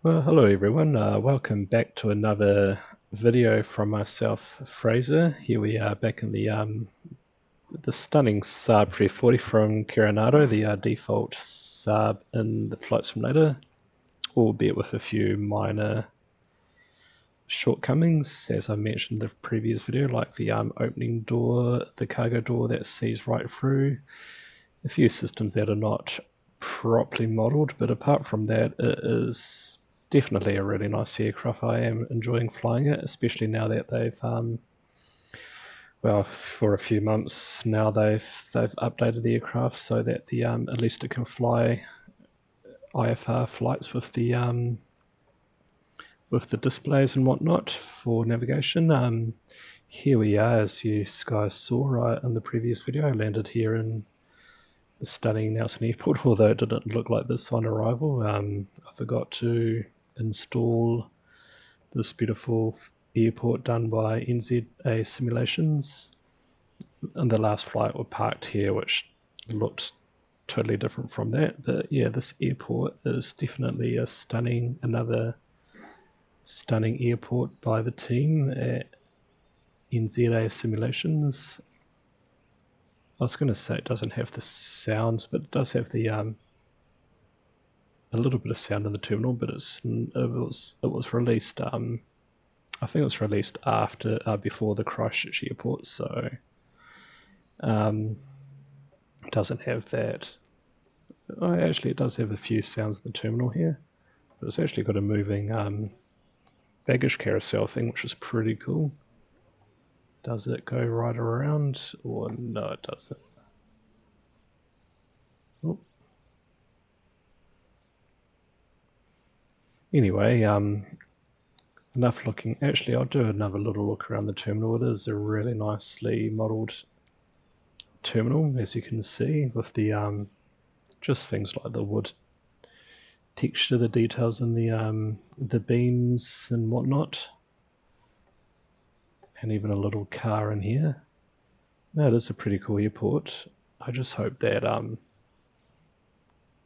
Well, hello everyone. Welcome back to another video from myself, Fraser. Here we are back in the stunning Saab 340 from Carenado, the default Saab in the flight simulator, albeit with a few minor shortcomings, as I mentioned in the previous video, like the opening door, the cargo door that sees right through, a few systems that are not properly modeled, but apart from that, it is definitely a really nice aircraft. I am enjoying flying it, especially now that they've, well, for a few months now they've updated the aircraft so that the at least it can fly IFR flights with the displays and whatnot for navigation. Here we are, as you guys saw in the previous video. I landed here in the stunning Nelson Airport, although it didn't look like this on arrival. I forgot to install this beautiful airport done by NZA Simulations. And the last flight were parked here, which looked totally different from that. But yeah, this airport is definitely another stunning airport by the team at NZA Simulations. I was going to say it doesn't have the sounds, but it does have the a little bit of sound in the terminal. But it was released. I think it was released before the Christchurch airport, so it doesn't have that. Actually, it does have a few sounds in the terminal here, but it's actually got a moving baggage carousel thing, which is pretty cool. Does it go right around, or no, it doesn't? Oh. Anyway, enough looking. Actually, I'll do another little look around the terminal. It is a really nicely modeled terminal, as you can see, with the just things like the wood texture, the details in the beams and whatnot, and even a little car in here. No, it is a pretty cool airport. I just hope that I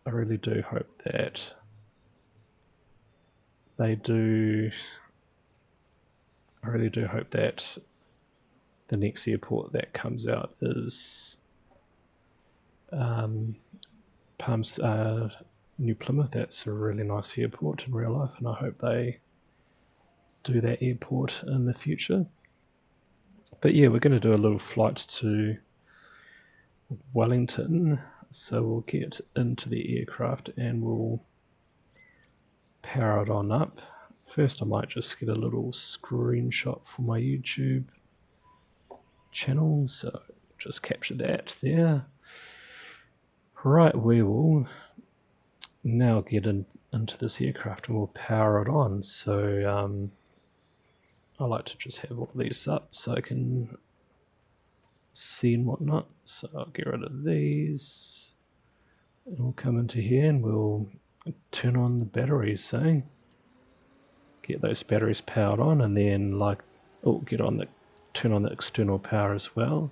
really do hope that they do. I really do hope that the next airport that comes out is New Plymouth. That's a really nice airport in real life, and I hope they do that airport in the future. But yeah, we're going to do a little flight to Wellington, so we'll get into the aircraft and we'll power it on up. First, I might just get a little screenshot for my YouTube channel, so just capture that there. Right, we will now get into this aircraft and we'll power it on. So I like to just have all these up so I can see and whatnot. So I'll get rid of these and we'll come into here and we'll turn on the batteries, say. Get those batteries powered on, and then turn on the external power as well.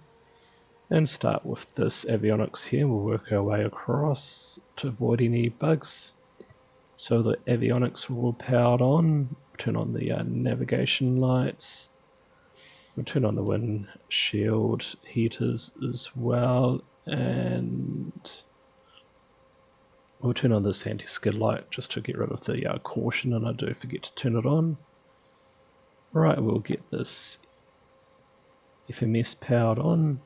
And start with this avionics here. We'll work our way across to avoid any bugs. So the avionics will all powered on. Turn on the navigation lights. We'll turn on the windshield heaters as well, and we'll turn on this anti-skid light just to get rid of the caution, and I do forget to turn it on. Right, we'll get this FMS powered on.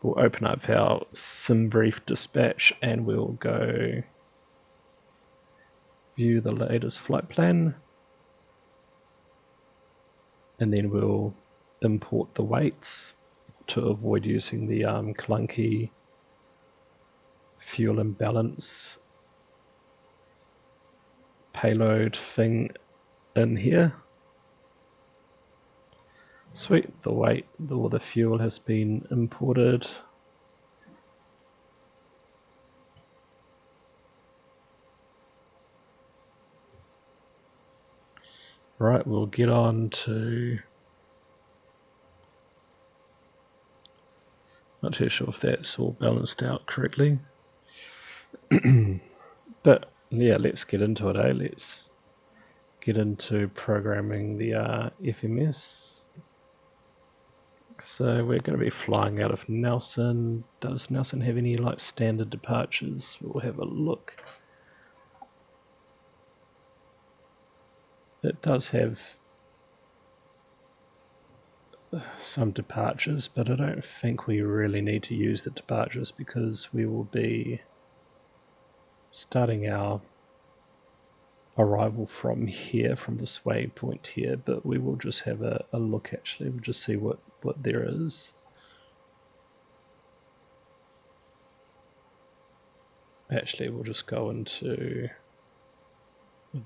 We'll open up our SimBrief dispatch and we'll go view the latest flight plan. And then we'll import the weights to avoid using the clunky fuel imbalance payload thing in here. Sweet, the fuel has been imported. Right, we'll get on to... Not too sure if that's all balanced out correctly. But yeah, let's get into it, eh? Let's get into programming the FMS. So we're going to be flying out of Nelson. Does Nelson have any like standard departures? We'll have a look. It does have some departures, but I don't think we really need to use the departures because we will be starting our arrival from here, from this waypoint here, but we will just have a look actually. We'll just see what there is. Actually, we'll just go into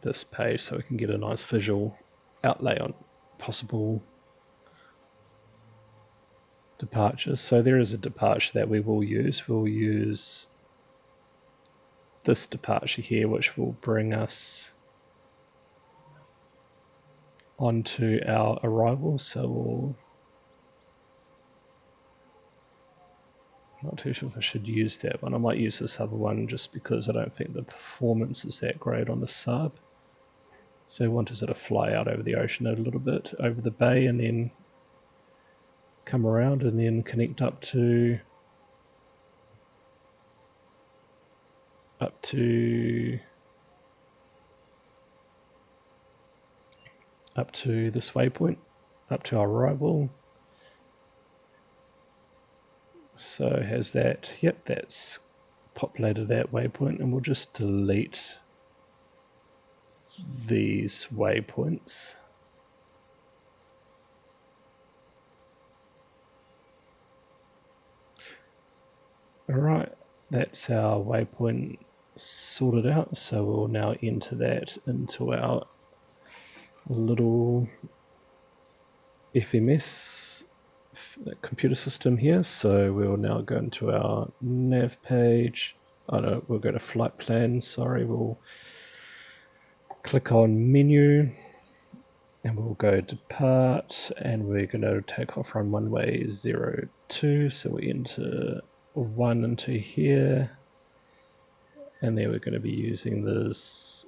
this page so we can get a nice visual outlay on possible departures. So there is a departure that we will use. We'll use this departure here, which will bring us onto our arrival. So we'll, not too sure if I should use that one. I might use this other one just because I don't think the performance is that great on the Saab. So we want to sort of fly out over the ocean a little bit, over the bay, and then come around and then connect up to this waypoint, up to our arrival. So has that, yep, that's populated that waypoint, and we'll just delete these waypoints. Alright, that's our waypoint sorted out, so we'll now enter that into our little FMS computer system here. So we'll now go into our nav page. Oh no, we'll go to flight plan, sorry, we'll click on menu and we'll go depart, and we're going to take off run runway 02, so we enter 1 into here, and then we're going to be using this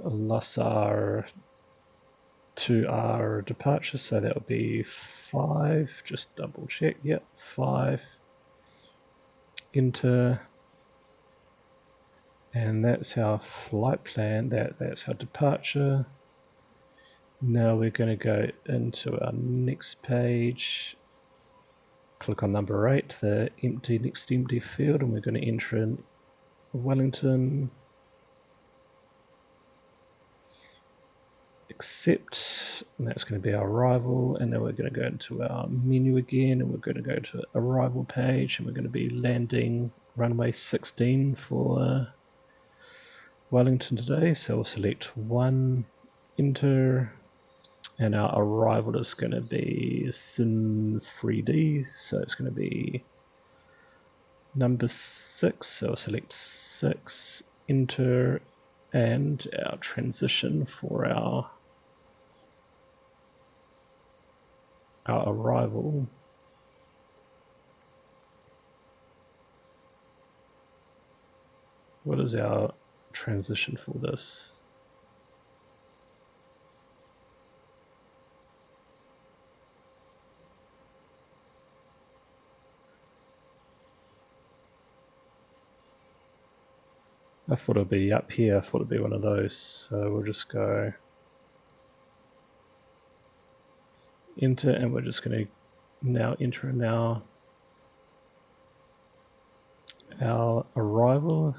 LASAR 2R departure, so that would be 5, just double check, yep, 5, enter, and that's our flight plan, that's our departure. Now we're going to go into our next page, click on number 8, the next empty field, and we're going to enter in Wellington, accept, and that's going to be our arrival, and then we're going to go into our menu again, and we're going to go to arrival page, and we're going to be landing runway 16 for Wellington today, so we'll select 1, enter, and our arrival is going to be Sims 3D, so it's going to be number 6, so we'll select 6, enter, and our transition for our arrival. What is our transition for this? I thought it'd be up here, I thought it'd be one of those, so we'll just go enter, and we're just going to now enter in our arrival.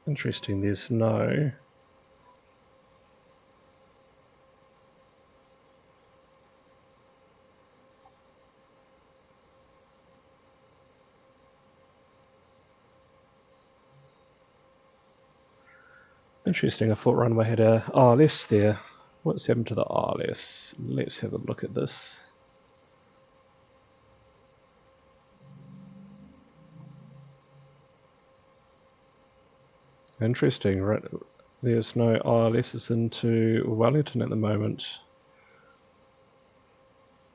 Interesting, there's no interesting, I thought runway had a RLS there. What's happened to the RLS? Let's have a look at this. Interesting, right? There's no RLSs into Wellington at the moment.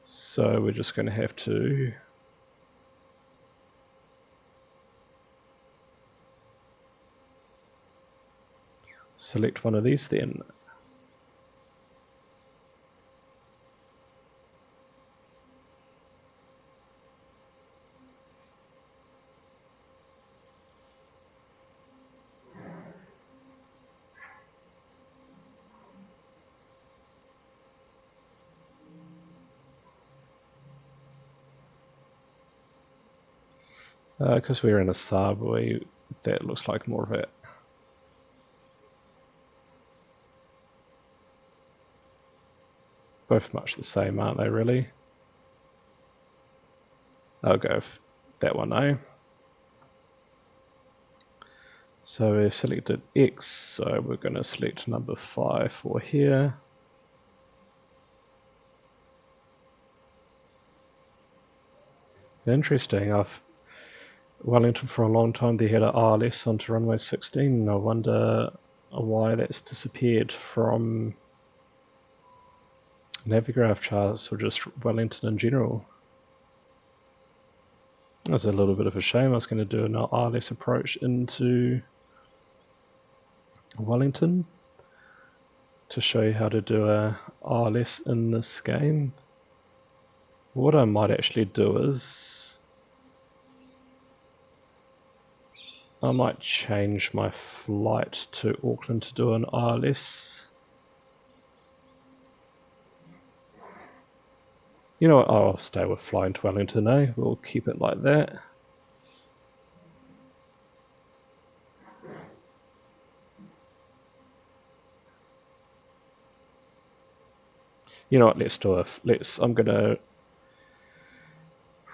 So we're just going to have to select one of these then. Because we're in a Saab, that looks like more of it. Both much the same, aren't they, really? I'll go with that one now. So we've selected X, so we're going to select number 5 for here. Interesting, I've Wellington for a long time they had an RLS onto runway 16. I wonder why that's disappeared from Navigraph charts or just Wellington in general. That's a little bit of a shame. I was going to do an RLS approach into Wellington to show you how to do a RLS in this game. What I might actually do is I might change my flight to Auckland to do an RLS. You know what, I'll stay with flying to Wellington, eh? We'll keep it like that. You know what, let's do it. I'm going to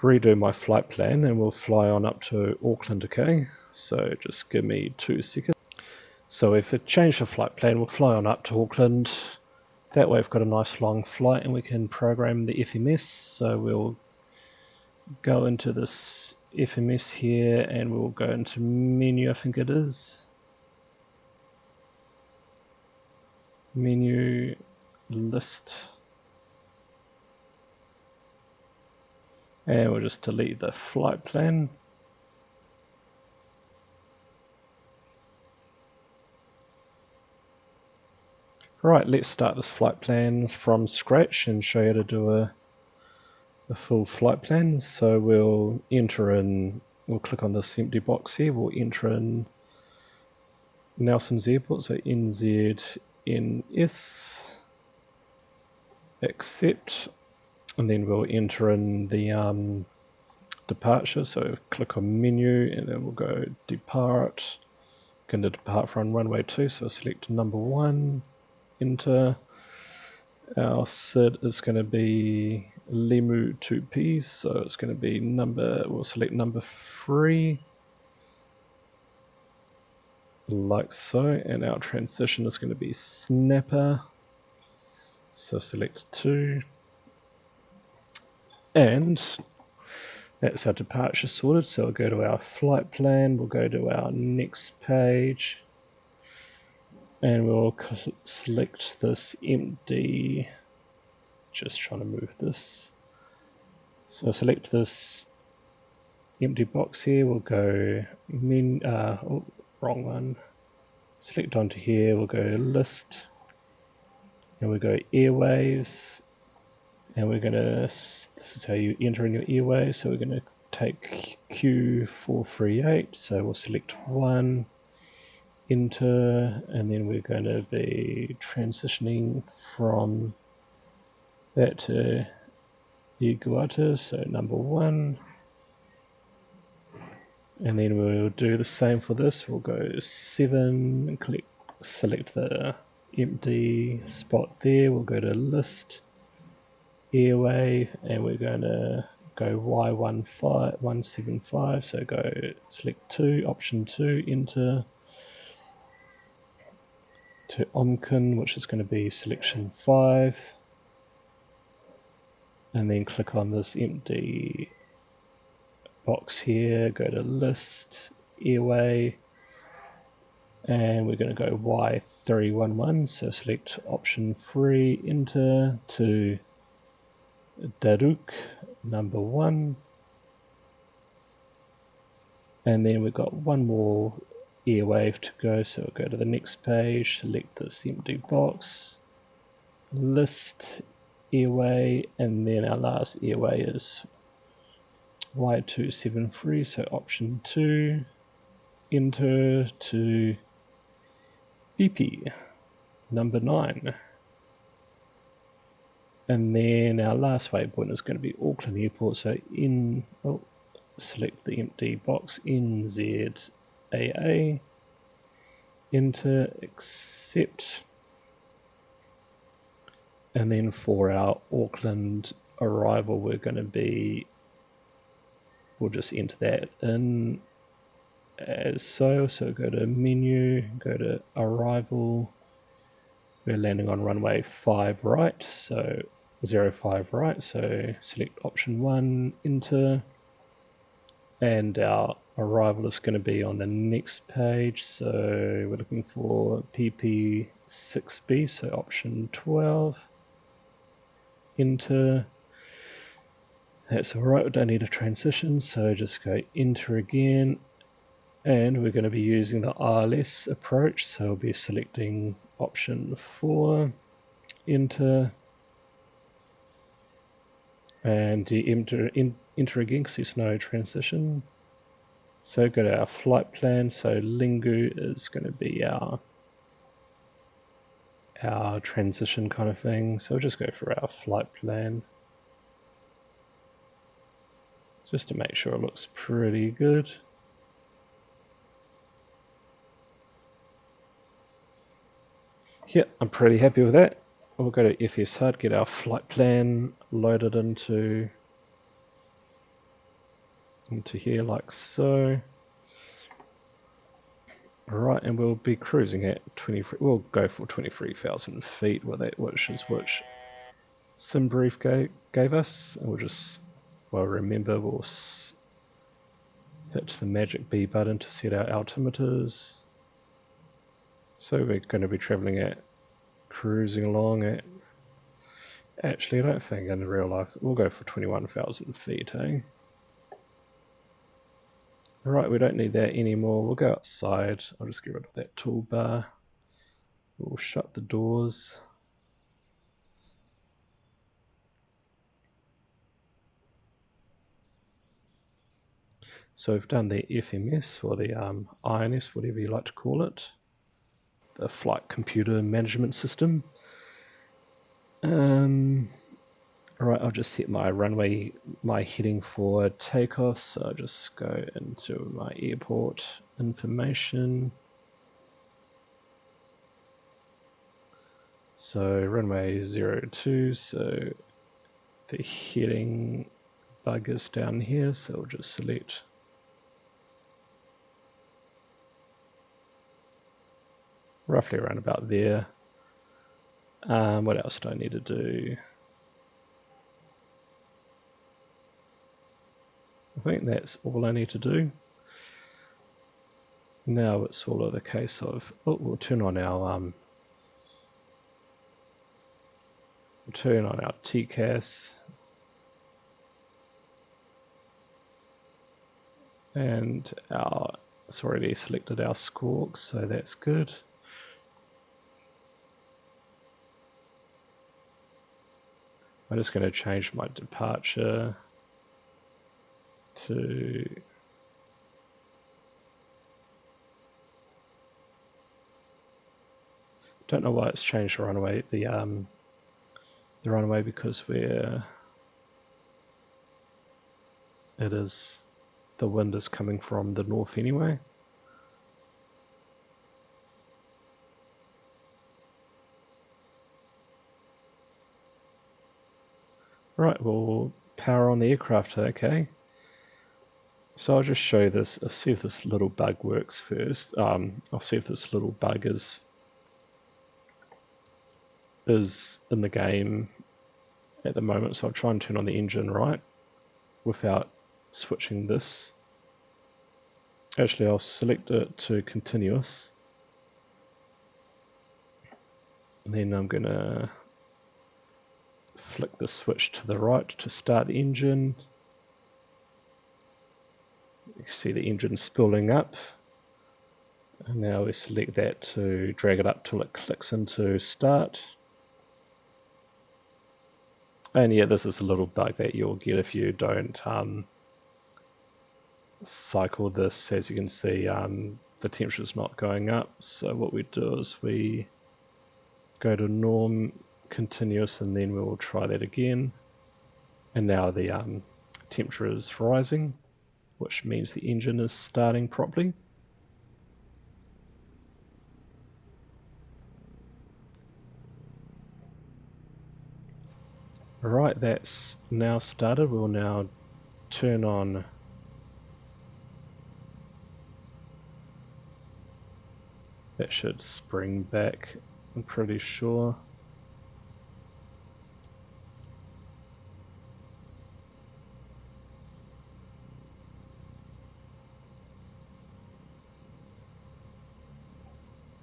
redo my flight plan and we'll fly on up to Auckland, okay? So just give me 2 seconds. So if it changed the flight plan, we'll fly on up to Auckland. That way we've got a nice long flight and we can program the FMS. So we'll go into this FMS here and we'll go into menu, I think it is. Menu, list. And we'll just delete the flight plan. Right, let's start this flight plan from scratch and show you how to do a full flight plan. So we'll click on this empty box here, we'll enter in Nelson's Airport, so NZNS, accept, and then we'll enter in the departure, so click on menu and then we'll go depart, going to depart from runway 2, so select number 1, enter. Our SID is going to be Lemu 2Ps, so it's going to be we'll select number 3, like so, and our transition is going to be snapper, so select 2, and that's our departure sorted. So we'll go to our flight plan, we'll go to our next page, and we'll select this empty, just trying to move this, so select this empty box here, we'll go wrong one, select onto here, we'll go list, and we'll go airwaves, and we're going to, this is how you enter in your airwaves, so we're going to take Q438, so we'll select 1, enter, and then we're going to be transitioning from that to Iguata, so number 1, and then we'll do the same for this. We'll go 7 and select the empty spot there, we'll go to list, airwave, and we're going to go Y175, so go select 2, option 2, enter, to Omkin, which is going to be selection 5, and then click on this empty box here, go to list, airway, and we're going to go Y311, so select option 3, enter, to Daruk, number 1, and then we've got one more airwave to go, so we'll go to the next page, select this empty box, list airway, and then our last airway is Y273, so option 2, enter to BP number 9. And then our last waypoint is going to be Auckland Airport, so select the empty box, NZAA, enter, accept, and then for our Auckland arrival we're going to be, we'll just enter that in as so go to menu, go to arrival, we're landing on runway 5 right, so 05 right, so select option 1, enter, and our arrival is going to be on the next page, so we're looking for PP6B, so option 12, enter. That's alright, we don't need a transition, so just go enter again, and we're going to be using the RLS approach, so we'll be selecting option 4, enter, and enter again because there's no transition. So go to our flight plan, so Lingu is going to be our transition kind of thing, so we'll just go for our flight plan just to make sure it looks pretty good. Yeah, I'm pretty happy with that. We'll go to FSHUD, get our flight plan loaded into here like so. Alright, and we'll be cruising at 23, we'll go for 23,000 feet with that, which SimBrief gave us, and we'll just, well, remember, we'll hit the magic B button to set our altimeters. So we're going to be traveling cruising along at, actually I don't think in real life, we'll go for 21,000 feet, eh? Alright, we don't need that anymore, we'll go outside, I'll just get rid of that toolbar, we'll shut the doors. So we've done the FMS, or the INS, whatever you like to call it, the Flight Computer Management System. Alright, I'll just set my runway, my heading for takeoff, so I'll just go into my airport information. So runway 02, so the heading bug is down here, so we'll just select roughly around about there. What else do I need to do? I think that's all I need to do. Now it's all of the case of, we'll turn on our TCAS, and it's already selected our squawk, so that's good. I'm just going to change my departure to don't know why it's changed the runway, the runway, because the wind is coming from the north anyway. Right, we'll power on the aircraft, okay. So I'll just show this, I'll see if this little bug works first. I'll see if this little bug is in the game at the moment, so I'll try and turn on the engine right without switching this. Actually, I'll select it to continuous, and then I'm going to flick the switch to the right to start the engine. You can see the engine spooling up, And now we select that to drag it up till it clicks into start. And yeah, this is a little bug that you'll get if you don't cycle this. As you can see, the temperature is not going up. So what we do is we go to norm, continuous, and then we'll try that again. And now the temperature is rising, which means the engine is starting properly. Right, that's now started. We'll now turn on that. Should spring back, I'm pretty sure.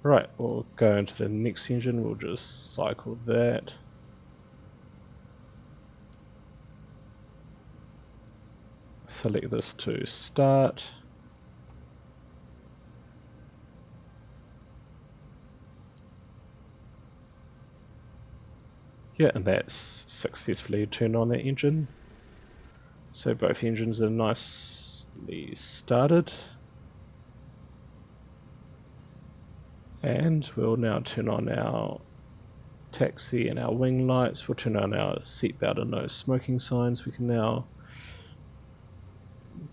Right, we'll go into the next engine. We'll just cycle that. Select this to start. Yeah, and that's successfully turned on that engine. So both engines are nicely started. And we'll now turn on our taxi and our wing lights. We'll turn on our seatbelt and no smoking signs. We can now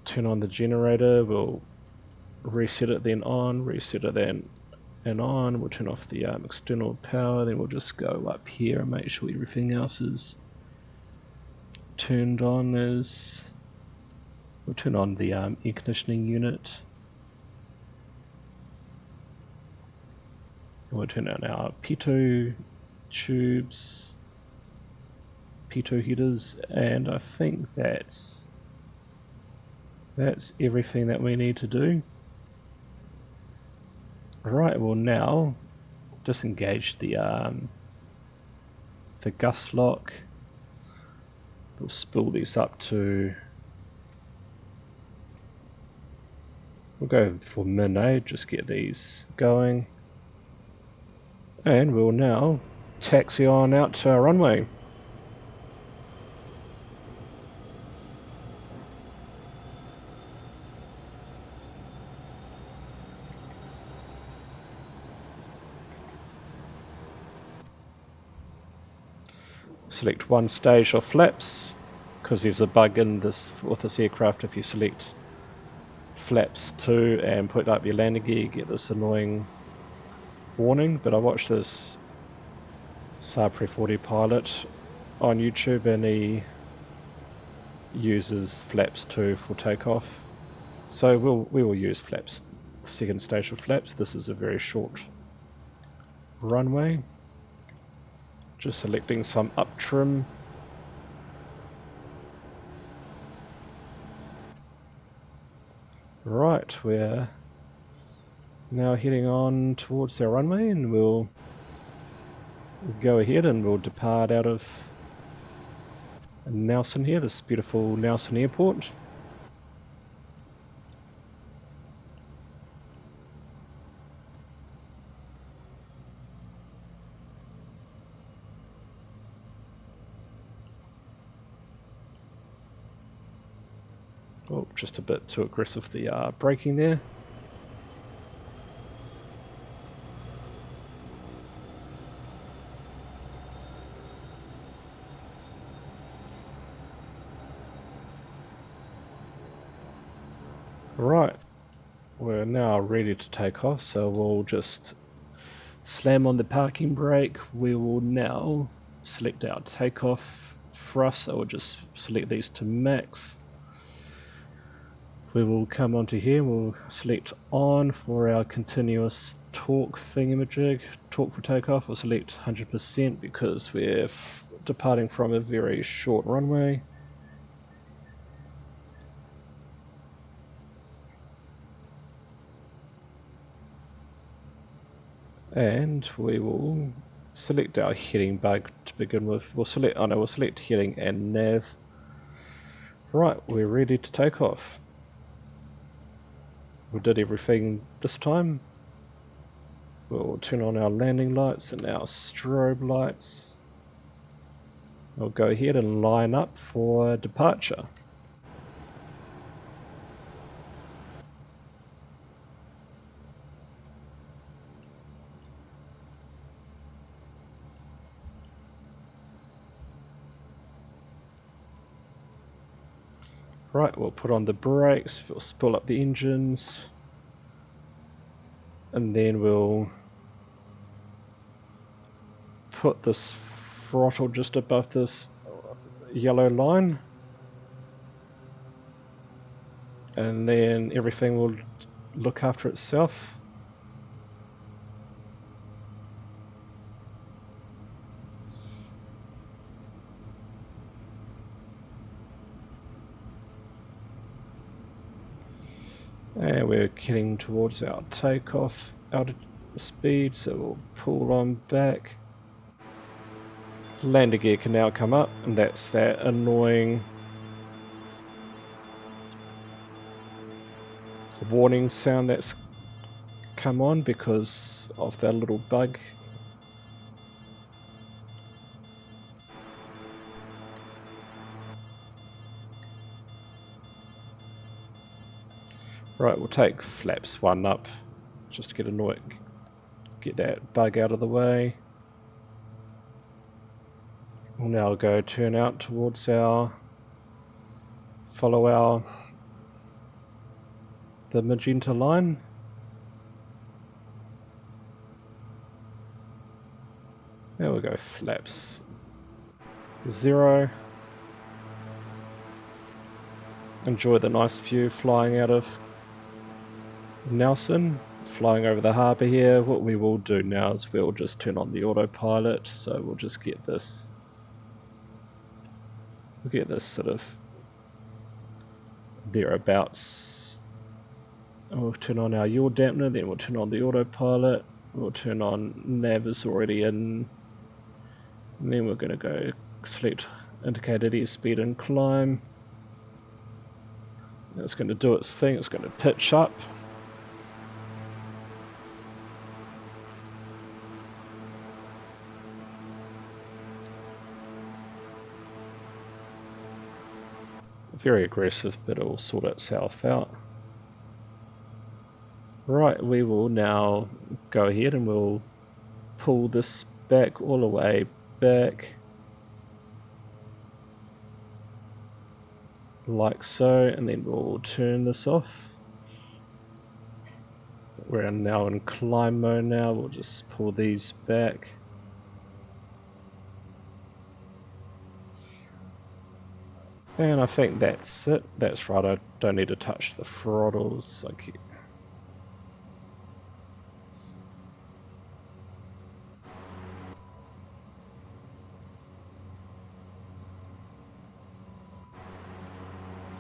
turn on the generator. We'll reset it, then on, reset it, then and on. We'll turn off the external power. Then we'll just go up here and make sure everything else is turned on. We'll turn on the air conditioning unit. And we'll turn on our pitot tubes, pitot headers, and I think that's everything that we need to do. Right, we'll now disengage the gust lock. We'll spool these up to, we'll go for min-A, just get these going. And we'll now taxi on out to our runway. Select one stage of flaps, because there's a bug in this with this aircraft. If you select flaps 2 and put up your landing gear, you get this annoying warning. But I watched this Saab 340 pilot on YouTube and he uses flaps 2 for takeoff. So we will use flaps, the second stage of flaps. This is a very short runway. Just selecting some up trim. Right, we're now heading on towards our runway, and we'll go ahead and we'll depart out of Nelson here, this beautiful Nelson Airport. Oh, just a bit too aggressive, the braking there. Right, we're now ready to take off, so we'll just slam on the parking brake. We will now select our takeoff thrust, so we'll just select these to max. We will come onto here, we'll select on for our continuous torque thingamajig, torque for takeoff. We'll select 100% because we're departing from a very short runway. And we will select our heading bug to begin with. We'll select heading and nav. Right, we're ready to take off. We did everything this time. We'll turn on our landing lights and our strobe lights. We'll go ahead and line up for departure. Right, we'll put on the brakes, we'll spool up the engines, and then we'll put this throttle just above this yellow line, and then everything will look after itself. And we're getting towards our takeoff out of speed, so we'll pull on back. Landing gear can now come up, and that's that annoying warning sound that's come on because of that little bug. Right, we'll take flaps 1 up just to get that bug out of the way. We'll now go turn out towards follow the magenta line. There we go, flaps 0. Enjoy the nice view flying out of Nelson, flying over the harbour here. What we will do now is we'll just turn on the autopilot, so we'll just get this sort of thereabouts. We'll turn on our yaw dampener, then we'll turn on the autopilot, we'll turn on nav is already in, and then we're going to go select indicated airspeed and climb. It's going to do its thing, it's going to pitch up. Very aggressive, but it will sort itself out. Right, we will now go ahead and we'll pull this back all the way back, like so, and then we'll turn this off. We're now in climb mode now, we'll just pull these back. And I think that's it. That's right, I don't need to touch the throttles.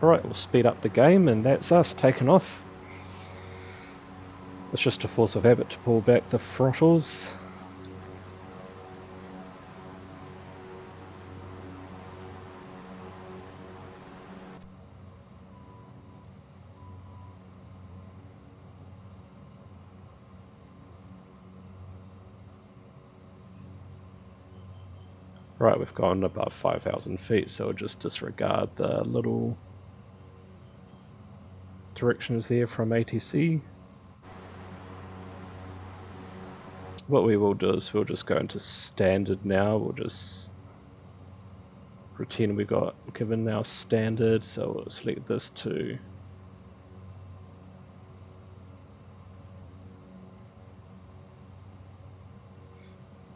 Alright, we'll speed up the game, and that's us taken off. It's just a force of habit to pull back the throttles. Right, we've gone above 5,000 feet, so we'll just disregard the little directions there from ATC. What we will do is we'll just go into standard now. We'll just pretend we got given now standard, so we'll select this too.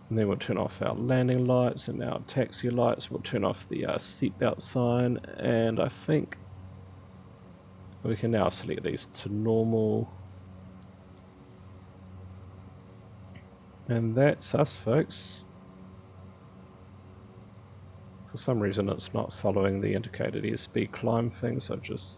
And then we'll turn off our landing lights and our taxi lights. We'll turn off the seatbelt sign, and I think we can now select these to normal. And that's us, folks. For some reason it's not following the indicated airspeed climb thing, so just...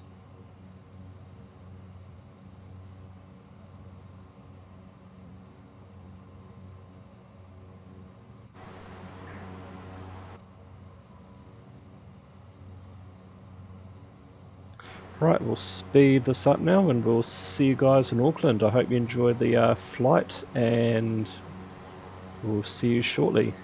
Right, we'll speed this up now and we'll see you guys in Auckland. I hope you enjoyed the flight, and we'll see you shortly.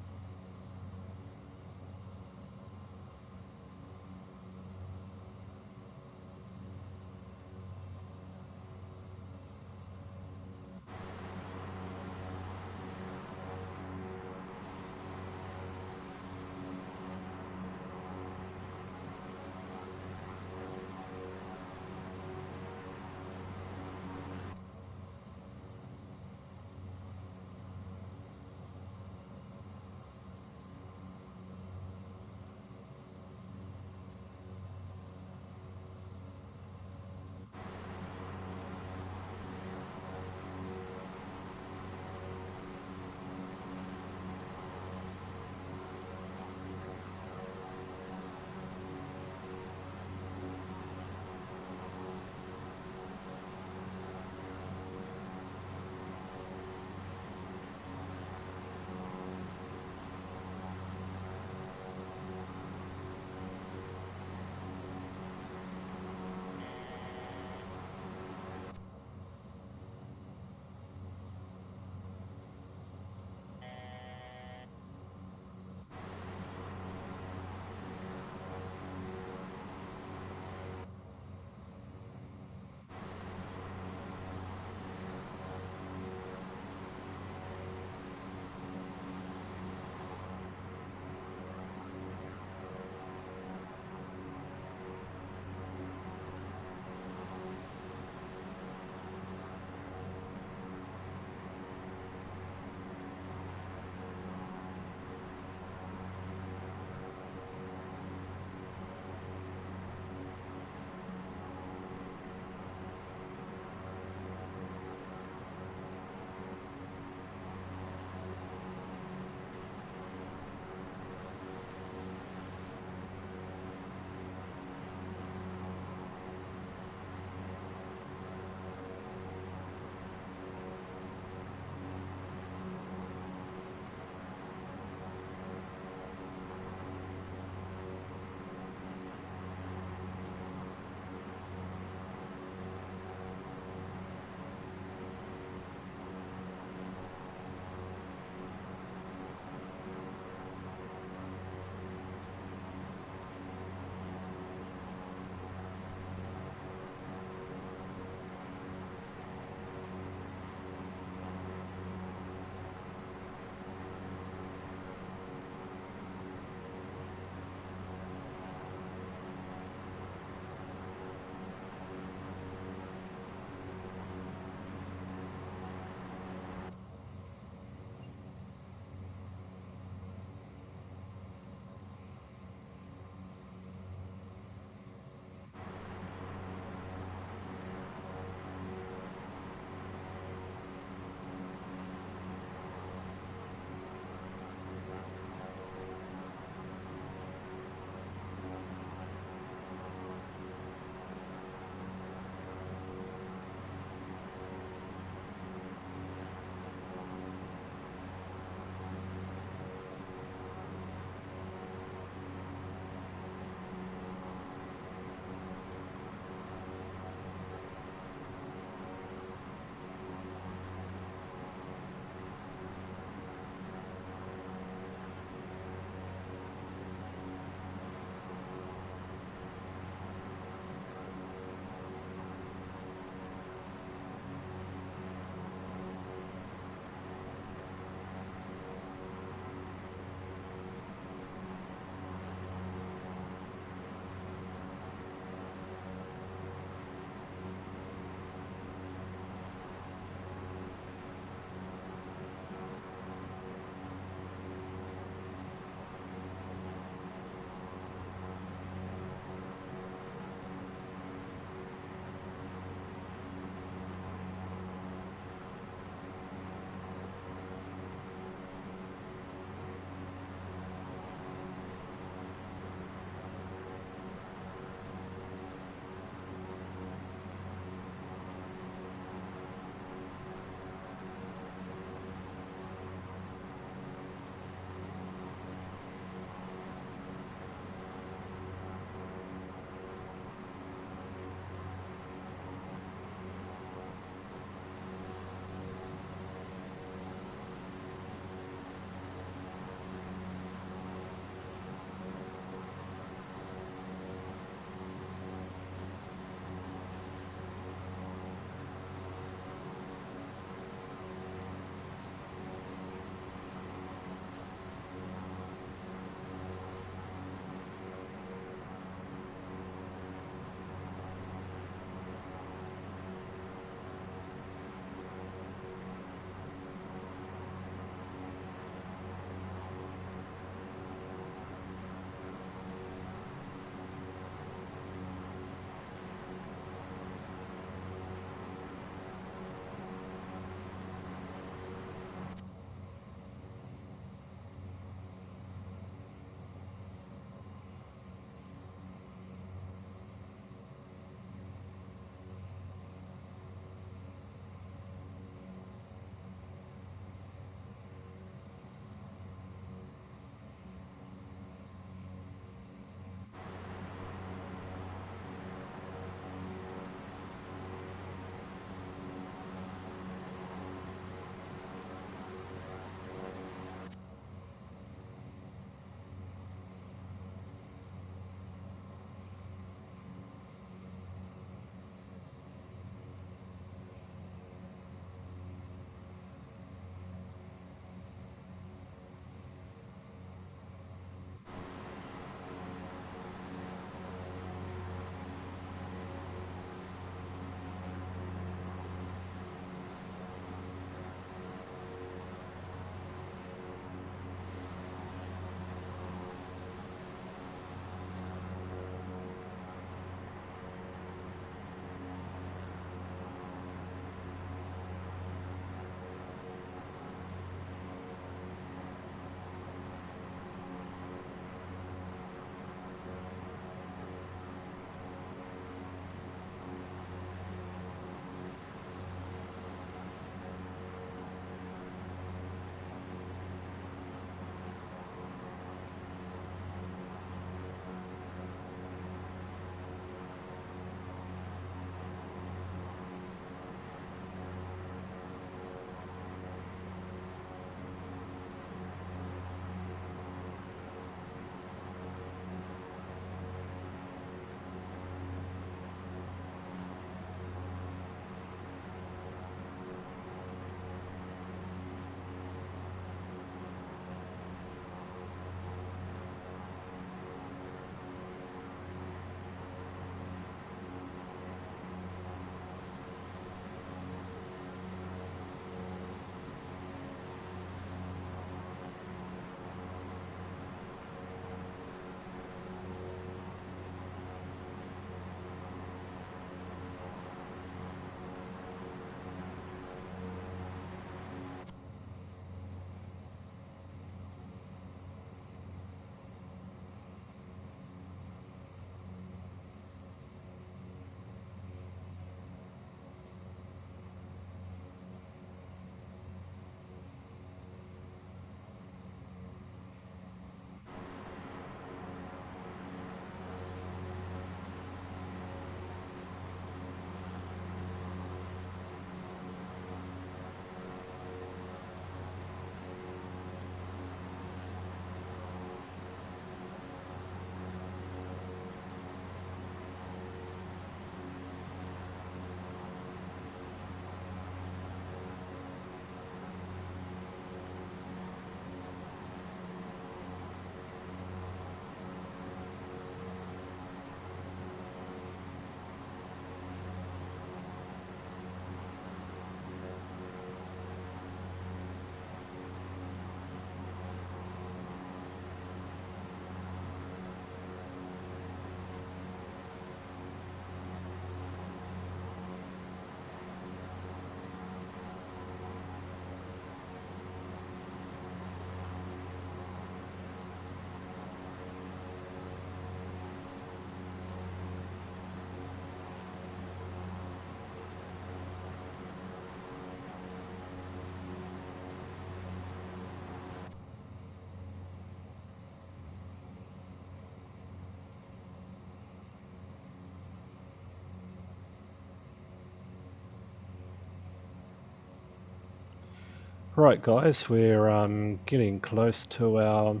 Right guys, we're getting close to our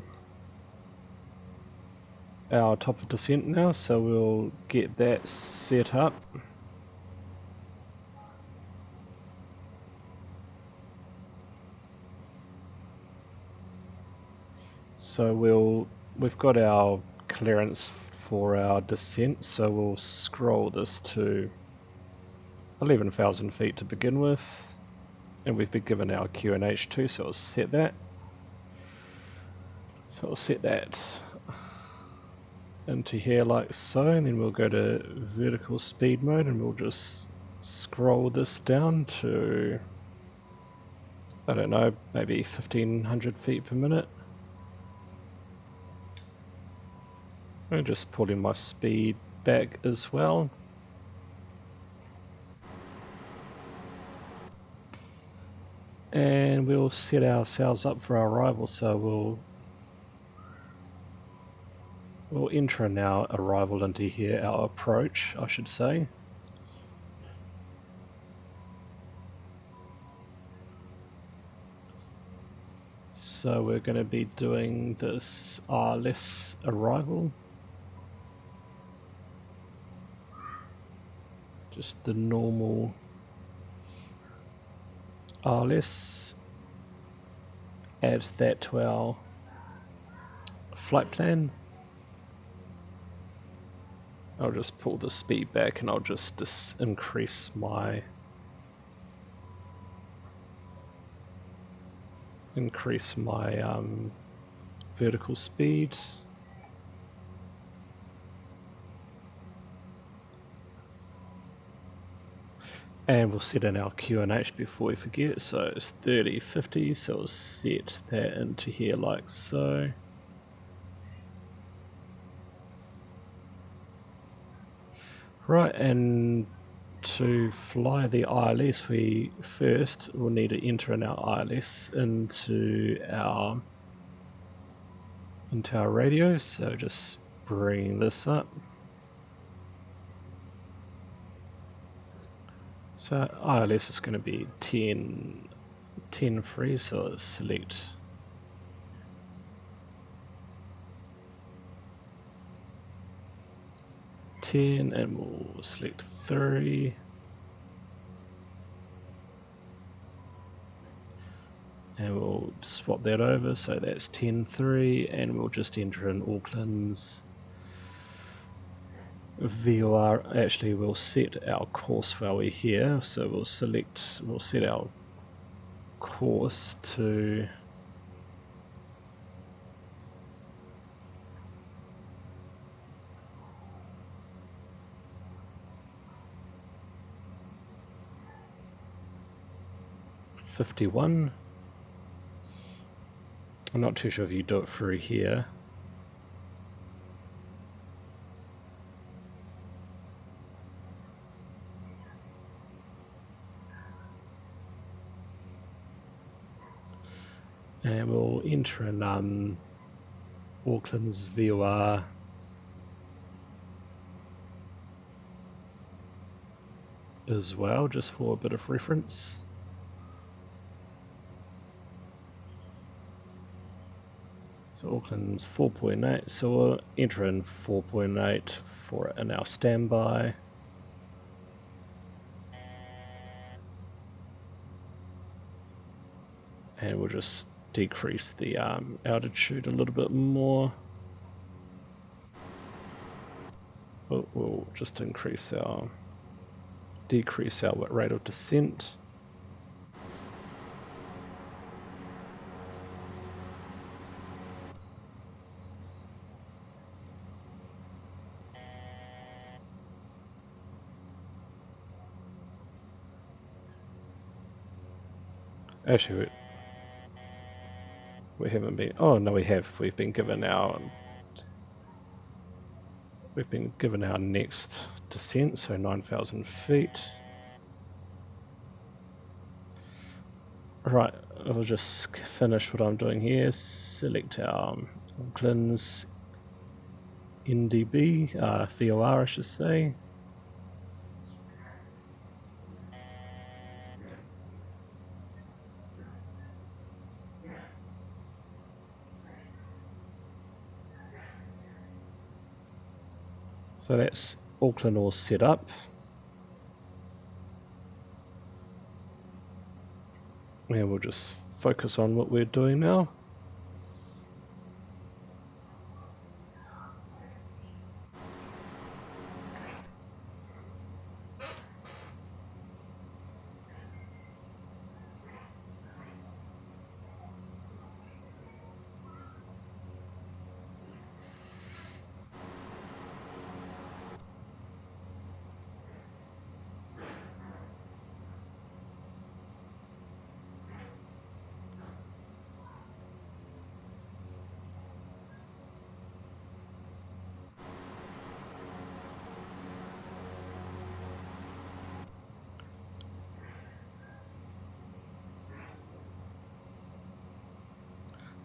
top of descent now, so we'll get that set up. So we've got our clearance for our descent, so we'll scroll this to 11,000 feet to begin with, and we've been given our QNH too, so we'll set that. So we'll set that into here like so, and then we'll go to vertical speed mode, and we'll just scroll this down to, I don't know, maybe 1500 feet per minute. I'm just pulling my speed back as well. And we'll set ourselves up for our arrival, so we'll enter now arrival into here, our approach, I should say. So we're going to be doing this RLS arrival. Just the normal RLS. Add that to our flight plan. I'll just pull the speed back and I'll just increase my vertical speed. And we'll set in our QNH before we forget, so it's 3050, so we'll set that into here like so. Right, and to fly the ILS, we first will need to enter in our ILS into our radio, so just bring this up. So ILS is going to be 10 free, so let's select and we'll select 3. And we'll swap that over, so that's 10.3, and we'll just enter in Auckland's VOR. Actually, we'll set our course while we're here, so we'll set our course to $51. I'm not too sure if you do it through here. And we'll enter in Auckland's VOR as well, just for a bit of reference. So Auckland's 4.8, so we'll enter in 4.8 for in our standby. And we'll just decrease the altitude a little bit more. We'll just decrease our rate of descent. Actually, we haven't been. Oh no, we have. We've been given our next descent, so 9,000 feet. Right, I'll just finish what I'm doing here. Select our Auckland's NDB, VOR I should say. So that's Auckland all set up. And we'll just focus on what we're doing now.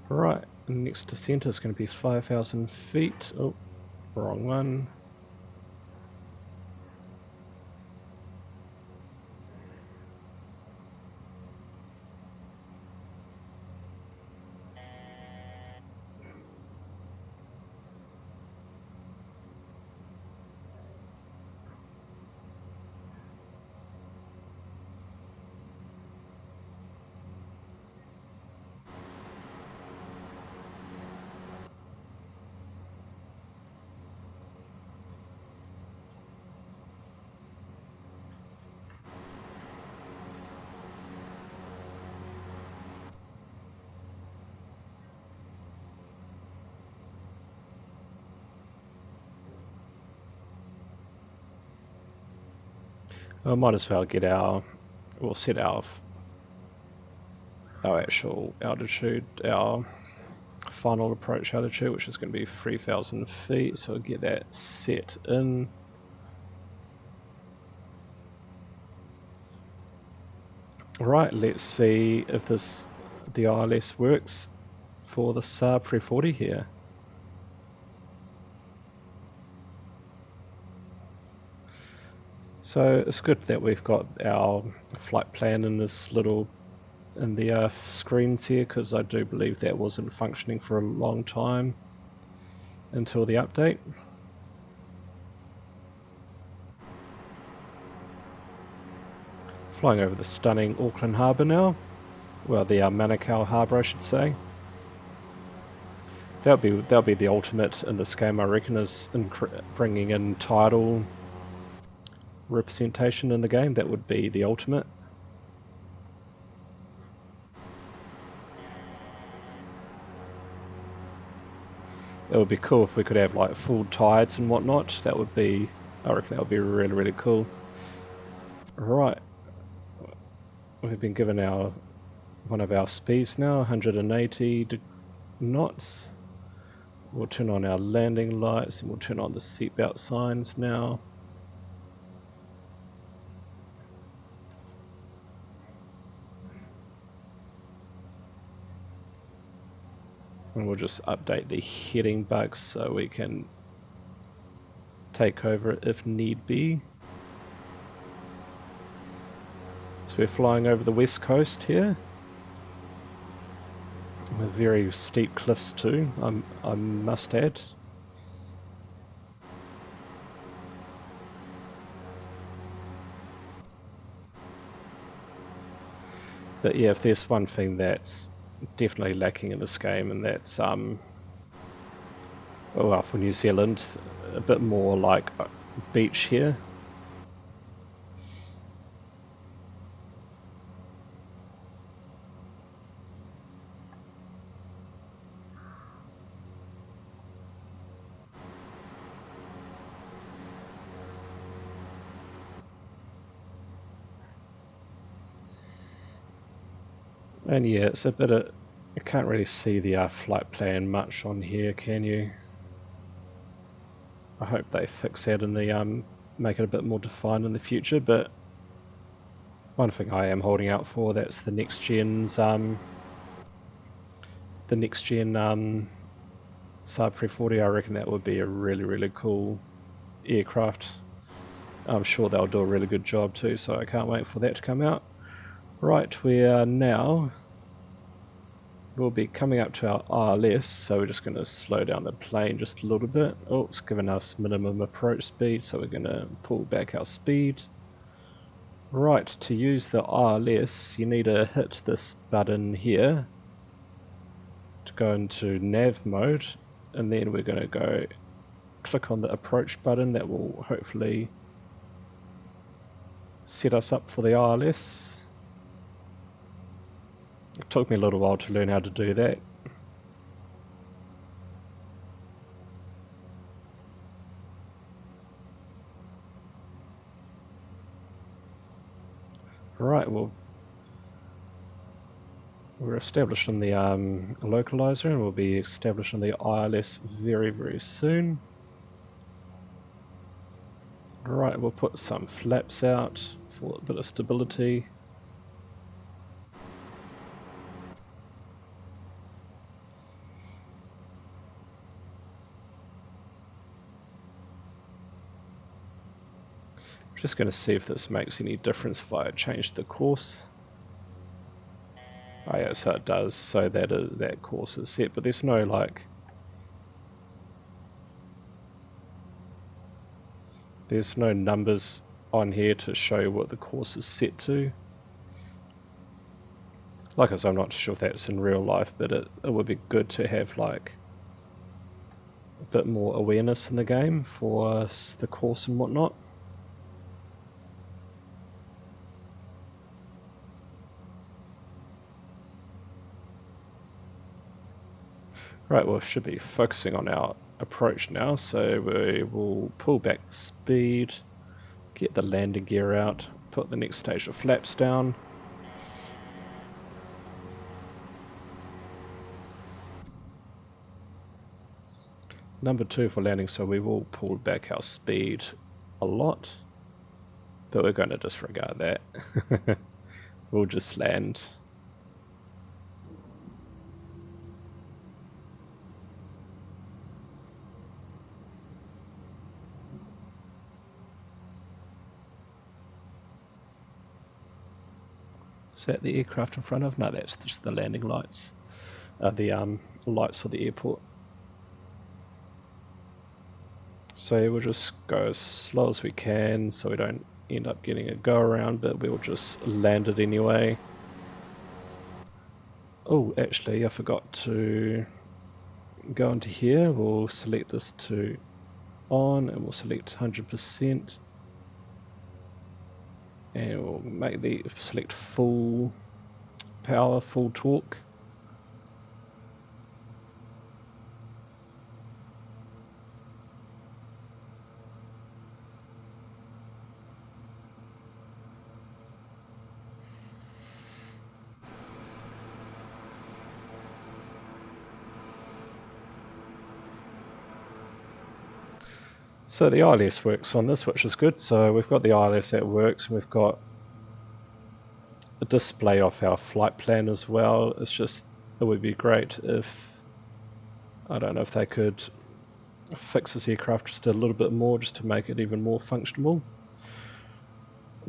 Right, next descent is going to be 5,000 feet. Oh, wrong one. I might as well get we'll set our actual altitude, our final approach altitude, which is going to be 3,000 feet, so we'll get that set in. Right, let's see if the ILS works for the Saab 340 here. So it's good that we've got our flight plan in this little in the screens here, because I do believe that wasn't functioning for a long time until the update. Flying over the stunning Auckland harbour now. Well, the Manukau harbour, I should say. That'll be the ultimate in this game, I reckon, is bringing in tidal representation in the game. That would be the ultimate. It would be cool if we could have like full tides and whatnot. That would be, I reckon that would be really, really cool. Right, we've been given one of our speeds now, 180 knots. We'll turn on our landing lights and we'll turn on the seatbelt signs now. And we'll just update the heading bugs so we can take over if need be. So we're flying over the west coast here. With very steep cliffs too, I must add. But yeah, if there's one thing that's definitely lacking in this game, and that's well, for New Zealand, a bit more like beach here. And yeah, it's a bit of, you can't really see the flight plan much on here, can you? I hope they fix that in the make it a bit more defined in the future. But one thing I am holding out for, that's the next gen's Saab 340. I reckon that would be a really, really cool aircraft. I'm sure they'll do a really good job too, so I can't wait for that to come out. Right, we are now we'll be coming up to our RLS, so we're just going to slow down the plane just a little bit. Oh, it's given us minimum approach speed, so we're going to pull back our speed. Right, to use the RLS, you need to hit this button here to go into nav mode, and then we're going to go click on the approach button. That will hopefully set us up for the RLS. It took me a little while to learn how to do that. Right, well, we're established in the localizer, and we'll be established in the ILS very, very soon. Right, we'll put some flaps out for a bit of stability. Just going to see if this makes any difference if I change the course. Oh yeah, so it does, so that course is set, but there's no there's no numbers on here to show what the course is set to. Like I said, I'm not sure if that's in real life, but it would be good to have like a bit more awareness in the game for the course and whatnot. Right, well, should be focusing on our approach now, so we will pull back the speed, get the landing gear out, put the next stage of flaps down. Number 2 for landing, so we will pull back our speed a lot, but we're going to disregard that. We'll just land. Is that the aircraft in front of? No, that's just the landing lights. The lights for the airport. So we'll just go as slow as we can so we don't end up getting a go around, but we'll just land it anyway. Oh, actually, I forgot to go into here. We'll select this to on, and we'll select 100%. And we'll make the select full power, full torque. So the ILS works on this, which is good. So we've got the ILS that works, and we've got a display of our flight plan as well. It's just, it would be great if, I don't know if they could fix this aircraft just a little bit more, just to make it even more functional.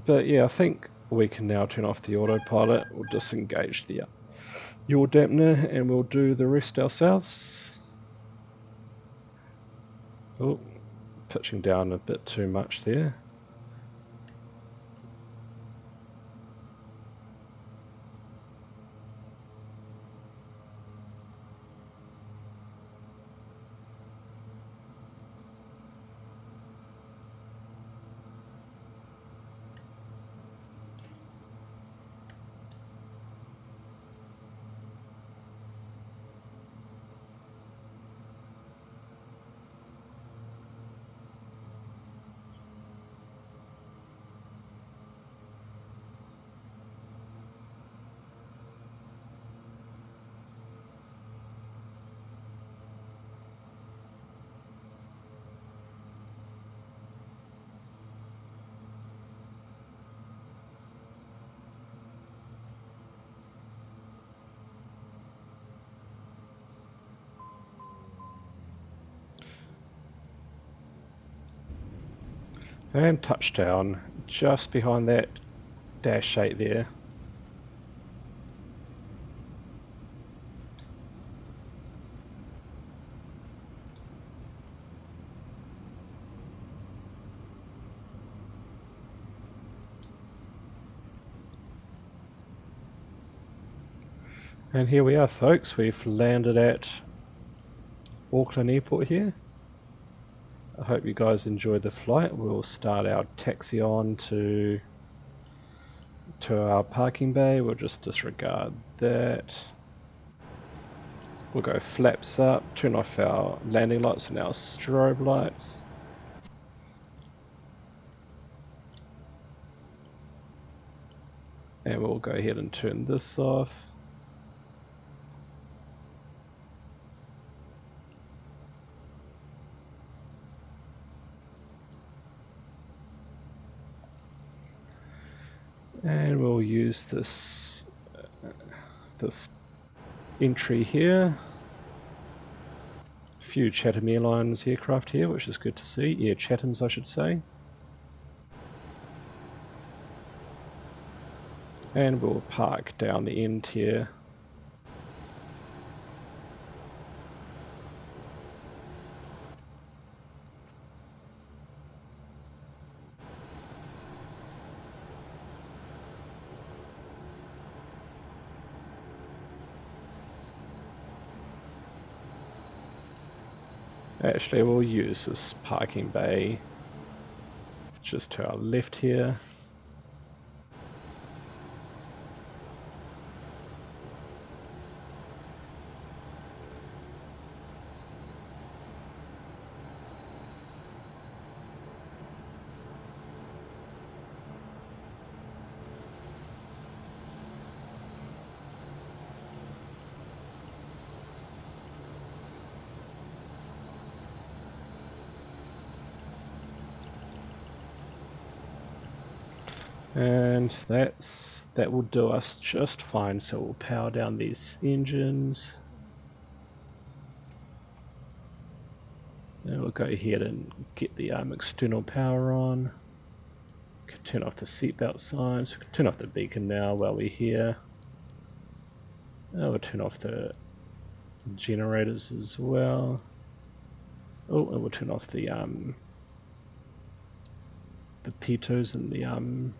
But yeah, I think we can now turn off the autopilot. We'll disengage the yaw dampener, and we'll do the rest ourselves. Oh, pitching down a bit too much there. And touchdown, just behind that dash 8 there. And here we are, folks. We've landed at Auckland Airport here. I hope you guys enjoyed the flight. We'll start our taxi on to our parking bay. We'll just disregard that. We'll go flaps up, turn off our landing lights and our strobe lights. And we'll go ahead and turn this off. And we'll use this entry here. A few Chatham Airlines aircraft here, which is good to see. Yeah, Chathams, I should say. And we'll park down the end here. Actually, we'll use this parking bay just to our left here. And that will do us just fine. So we'll power down these engines. And we'll go ahead and get the external power on. Turn off the seatbelt signs. We can turn off the beacon now while we're here. We'll turn off the generators as well. Oh, and we'll turn off the pitos and the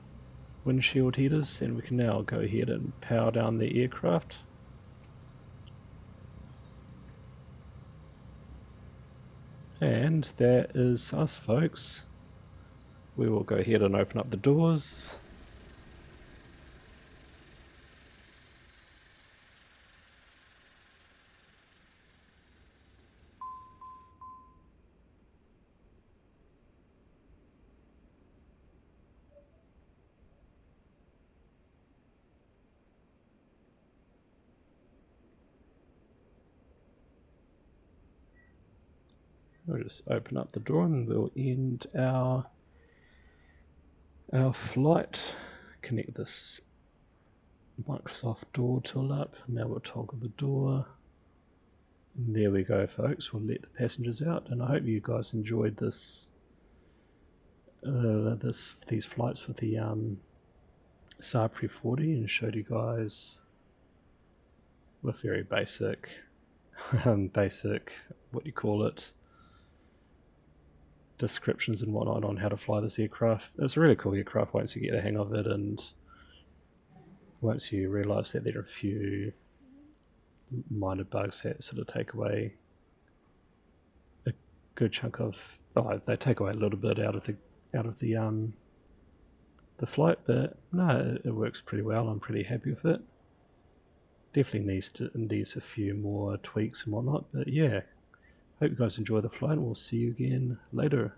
windshield heaters, and we can now go ahead and power down the aircraft. And that is us, folks. We will go ahead and open up the doors. We'll just open up the door and we'll end our flight. Connect this Microsoft door tool up. Now we'll toggle the door. And there we go, folks. We'll let the passengers out, and I hope you guys enjoyed this. These flights with the Saab 340, and showed you guys with very basic, what do you call it, descriptions and whatnot on how to fly this aircraft. It's a really cool aircraft once you get the hang of it, and once you realise that there are a few minor bugs that sort of take away a good chunk of, they take away a little bit out of the flight, but no, it works pretty well. I'm pretty happy with it. Definitely needs a few more tweaks and whatnot, but yeah, hope you guys enjoy the flight, and we'll see you again later.